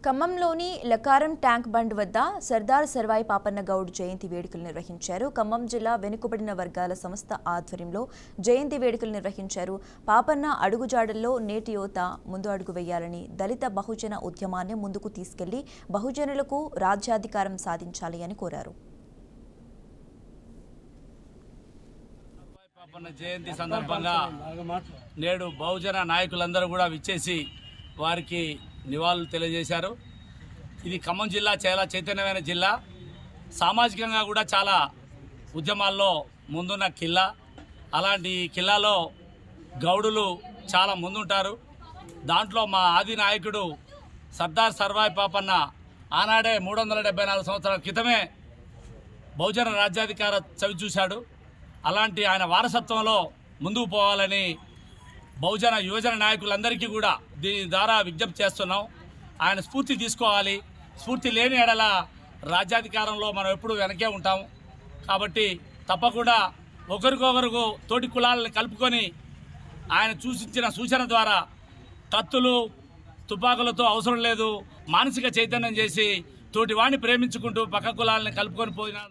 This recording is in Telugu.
ఖమ్మంలోని లకారం ట్యాంక్ బండ్ వద్ద సర్దార్ సర్వాయి పాపన్న గౌడ్ జయంతి వేడుకలు నిర్వహించారు. ఖమ్మం జిల్లా వెనుకబడిన వర్గాల సంస్థ ఆధ్వర్యంలో జయంతి వేడుకలు నిర్వహించారు. పాపన్న అడుగుజాడల్లో నేటి యువత ముందు అడుగు వేయాలని, దళిత బహుజన ఉద్యమాన్ని ముందుకు తీసుకెళ్లి బహుజనులకు రాజ్యాధికారం సాధించాలి అని కోరారు. జయంతి సందర్భంగా నేడు బహుజన నాయకులందరూ కూడా విచ్చేసి వారికి నివాళులు తెలియజేశారు. ఇది ఖమ్మం జిల్లా చాలా చైతన్యమైన జిల్లా, సామాజికంగా కూడా చాలా ఉద్యమాల్లో ముందున్న కిల్లా. అలాంటి కిల్లాలో గౌడులు చాలా ముందుంటారు. దాంట్లో మా ఆది నాయకుడు సర్దార్ సర్వాయి పాపన్న ఆనాడే 374 సంవత్సరాల క్రితమే బహుజన రాజ్యాధికార చవి చూశాడు. అలాంటి ఆయన వారసత్వంలో ముందుకు పోవాలని బహుజన యువజన నాయకులందరికీ కూడా దీని ద్వారా విజ్ఞప్తి చేస్తున్నాం. ఆయన స్ఫూర్తి తీసుకోవాలి. స్ఫూర్తి లేని ఎడల రాజ్యాధికారంలో మనం ఎప్పుడు వెనకే ఉంటాం. కాబట్టి తప్పకుండా ఒకరికొకరు తోటి కులాలను కలుపుకొని ఆయన సూచించిన సూచన ద్వారా కత్తులు తుపాకులతో అవసరం లేదు, మానసిక చైతన్యం చేసి తోటి వాడిని ప్రేమించుకుంటూ పక్క కులాలను కలుపుకొని పోయినా